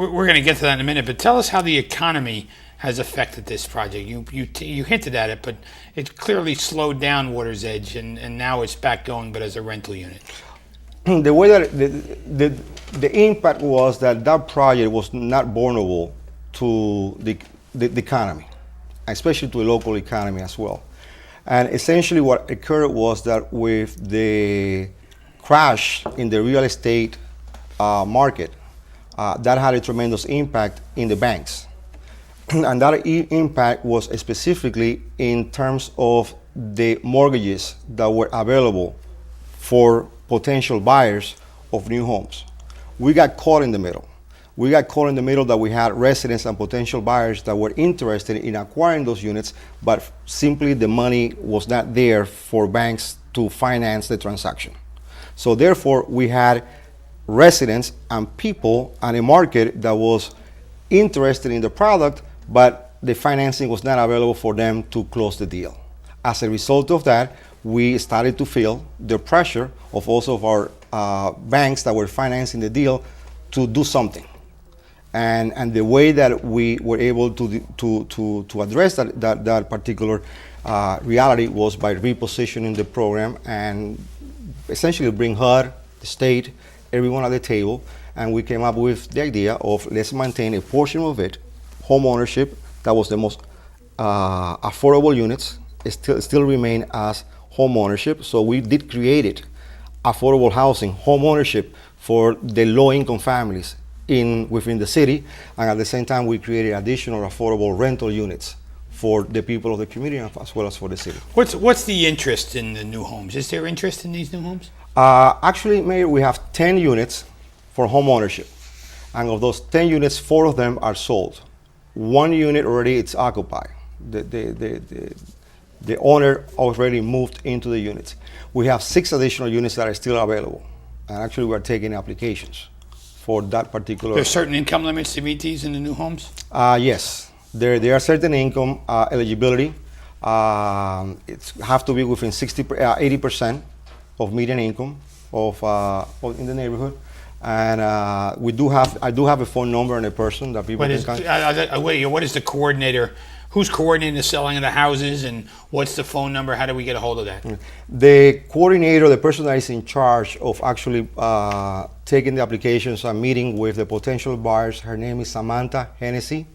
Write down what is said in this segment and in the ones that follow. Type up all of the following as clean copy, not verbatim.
We're going to get to that in a minute, but tell us how the economy has affected this project. You hinted at it, but it clearly slowed down Water's Edge, and now it's back going, but as a rental unit. The way that the impact was that that project was not vulnerable to the economy, especially to the local economy as well. And essentially what occurred was that with the crash in the real estate market, that had a tremendous impact in the banks. And that impact was specifically in terms of the mortgages that were available for potential buyers of new homes. We got caught in the middle. We got caught in the middle that we had residents and potential buyers that were interested in acquiring those units, but simply the money was not there for banks to finance the transaction. So therefore, we had residents and people and a market that was interested in the product, but the financing was not available for them to close the deal. As a result of that, we started to feel the pressure of also of our banks that were financing the deal to do something. And the way that we were able to address that particular reality was by repositioning the program and essentially bring HUD, the state, everyone at the table, and we came up with the idea of let's maintain a portion of it, home ownership, that was the most affordable units, still remain as home ownership. So we did create it, affordable housing, home ownership for the low-income families within the city, and at the same time we created additional affordable rental units for the people of the community as well as for the city. What's the interest in the new homes? Is there interest in these new homes? Actually, Mayor, we have 10 units for home ownership, and of those 10 units, 4 of them are sold. 1 unit already it's occupied. The owner already moved into the units. We have 6 additional units that are still available, and actually we're taking applications for that particular. There's certain income limits to meet these in the new homes? Yes, there are certain income eligibility. It have to be within 80% of median income in the neighborhood. And I do have a phone number and a person that people can contact. What is the coordinator? Who's coordinating the selling of the houses, and what's the phone number? How do we get a hold of that? The coordinator, the person that is in charge of actually taking the applications and meeting with the potential buyers, her name is Samantha Hennessy.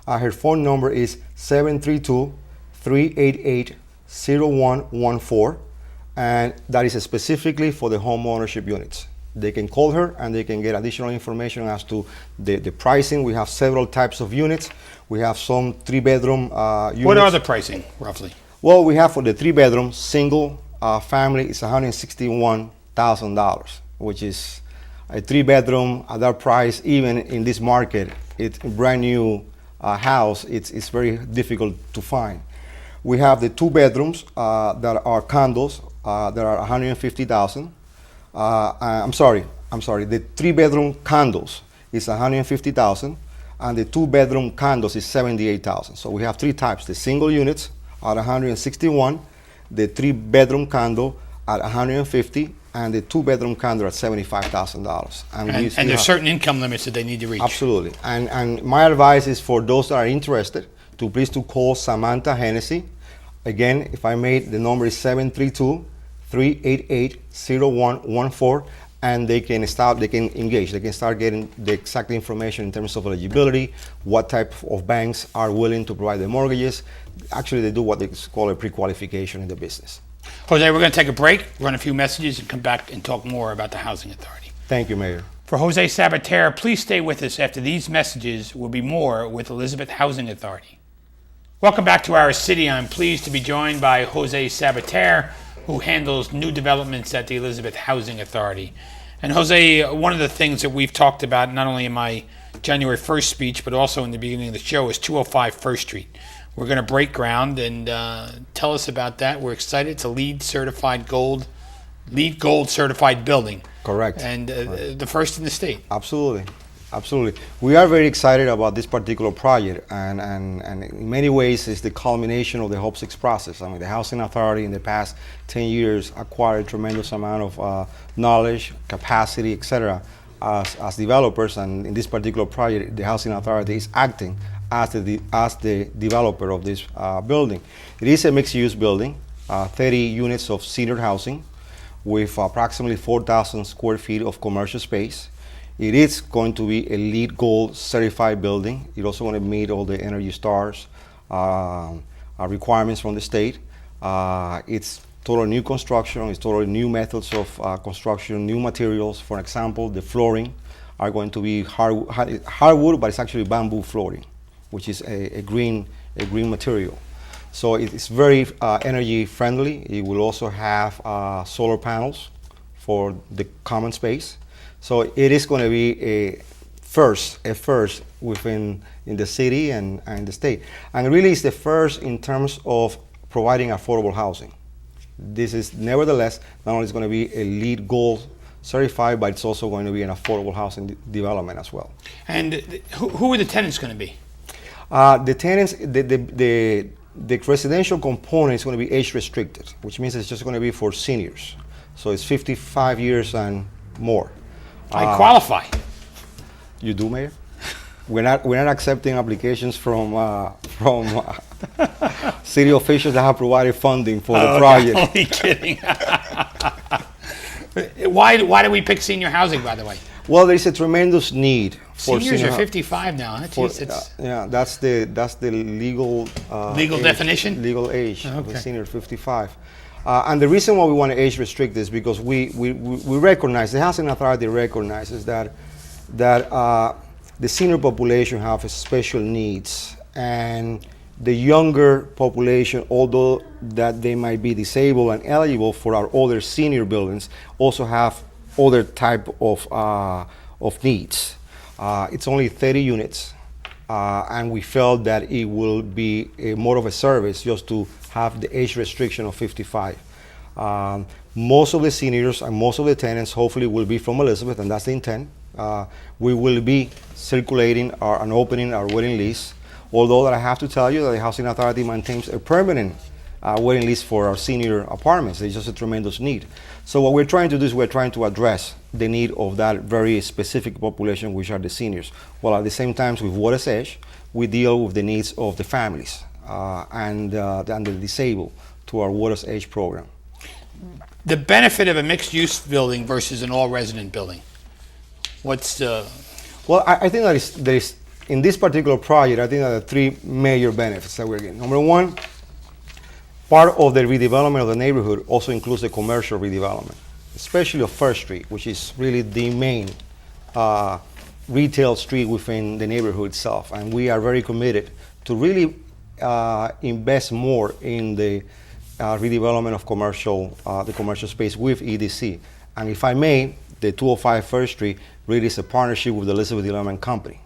Her phone number is 732-388-0114, and that is specifically for the home ownership units. They can call her and they can get additional information as to the pricing. We have several types of units. We have some 3-bedroom units. What are the pricing, roughly? Well, we have for the 3-bedroom single family, it's $161,000, which is a 3-bedroom at that price. Even in this market, it's a brand new house. It's very difficult to find. We have the 2 bedrooms that are condos that are $150,000. I'm sorry. The 3-bedroom condos is $150,000, and the 2-bedroom condos is $78,000. So we have 3 types: the single units at $161,000, the 3-bedroom condo at $150,000, and the 2-bedroom condo at $75,000. And there's certain income limits that they need to reach. Absolutely. And my advice is for those that are interested to please to call Samantha Hennessy. Again, if I may, the number is 732-388-0114, and they can engage. They can start getting the exact information in terms of eligibility, what type of banks are willing to provide the mortgages. Actually, they do what they call a pre-qualification in the business. Jose, we're going to take a break, run a few messages, and come back and talk more about the Housing Authority. Thank you, Mayor. For Jose Sabater, please stay with us. After these messages, will be more with Elizabeth Housing Authority. Welcome back to our city. I'm pleased to be joined by Jose Sabater, who handles new developments at the Elizabeth Housing Authority. And Jose, one of the things that we've talked about, not only in my January 1st speech, but also in the beginning of the show, is 205 First Street. We're going to break ground and tell us about that. We're excited. It's a LEED Gold certified building. Correct. And the first in the state. Absolutely. We are very excited about this particular project, and in many ways it's the culmination of the HOPE 6 process. I mean, the Housing Authority in the past 10 years acquired a tremendous amount of knowledge, capacity, etc. as developers, and in this particular project, the Housing Authority is acting as the developer of this building. It is a mixed-use building, 30 units of senior housing with approximately 4,000 square feet of commercial space. It is going to be a LEED Gold certified building. It's also going to meet all the Energy Stars requirements from the state. It's total new construction. It's totally new methods of construction, new materials. For example, the flooring are going to be hardwood, but it's actually bamboo flooring, which is a green material. So it's very energy friendly. It will also have solar panels for the common space. So it is going to be a first within in the city and the state. And really it's the first in terms of providing affordable housing. This is nevertheless, not only is going to be a LEED Gold certified, but it's also going to be an affordable housing development as well. And who are the tenants going to be? The tenants, the residential component is going to be age restricted, which means it's just going to be for seniors. So it's 55 years and more. I qualify. You do, Mayor? We're not accepting applications from city officials that have provided funding for the project. Only kidding. Why do we pick senior housing, by the way? Well, there is a tremendous need for Seniors are 55 now. Yeah, that's the legal age, definition? legal age of Okay. a senior, 55. And the reason why we want to age restrict this because we recognize, the Housing Authority recognizes that the senior population have special needs, and the younger population, although that they might be disabled and eligible for our older senior buildings, also have other type of needs. It's only 30 units, and we felt that it will be more of a service just to have the age restriction of 55. Most of the seniors and most of the tenants hopefully will be from Elizabeth, and that's the intent. We will be circulating and opening our waiting list, although that I have to tell you that the Housing Authority maintains a permanent waiting list for our senior apartments. It's just a tremendous need. So what we're trying to do is we're trying to address the need of that very specific population, which are the seniors, while at the same time with Water's Edge, we deal with the needs of the families and the disabled to our Water's Edge program. The benefit of a mixed-use building versus an all-resident building. What's the... Well, I think that there is, in this particular project, I think there are three major benefits that we're getting. Number one, part of the redevelopment of the neighborhood also includes the commercial redevelopment, especially of First Street, which is really the main retail street within the neighborhood itself. And we are very committed to really invest more in the redevelopment of the commercial space with EDC. And if I may, the 205 First Street really is a partnership with the Elizabeth Development Company.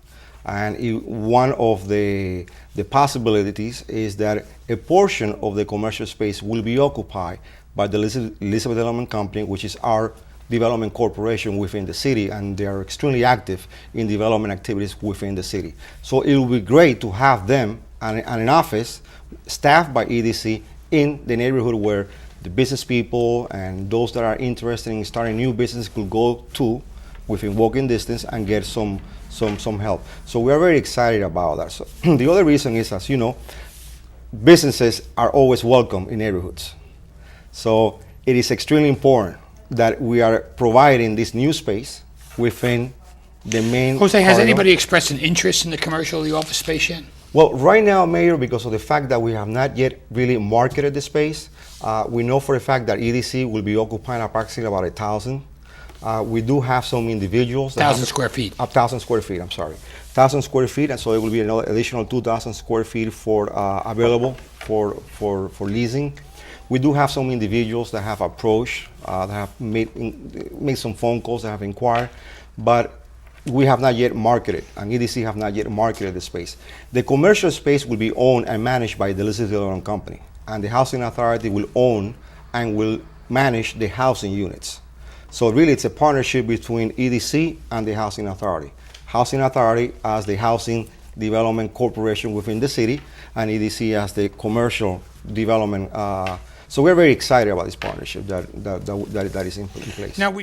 And one of the possibilities is that a portion of the commercial space will be occupied by the Elizabeth Development Company, which is our development corporation within the city, and they are extremely active in development activities within the city. So it will be great to have them and an office staffed by EDC in the neighborhood where the business people and those that are interested in starting new business could go to within walking distance and get some help. So we are very excited about that. So the other reason is, as you know, businesses are always welcome in neighborhoods. So it is extremely important that we are providing this new space within the main Jose, has corridor. anybody expressed an interest in the commercial or the office space yet? Well, right now, Mayor, because of the fact that we have not yet really marketed the space, we know for a fact that EDC will be occupying approximately about 1,000. We do have some individuals. 1,000 square feet. 1,000 square feet, I'm sorry. 1,000 square feet, and so it will be another additional 2,000 square feet for available for leasing. We do have some individuals that have approached, that have made some phone calls, that have inquired, but we have not yet marketed, and EDC have not yet marketed the space. The commercial space will be owned and managed by the Elizabeth Development Company, and the Housing Authority will own and will manage the housing units. So really it's a partnership between EDC and the Housing Authority. Housing Authority as the Housing Development Corporation within the city, and EDC as the commercial development. So we're very excited about this partnership that is in place. Now,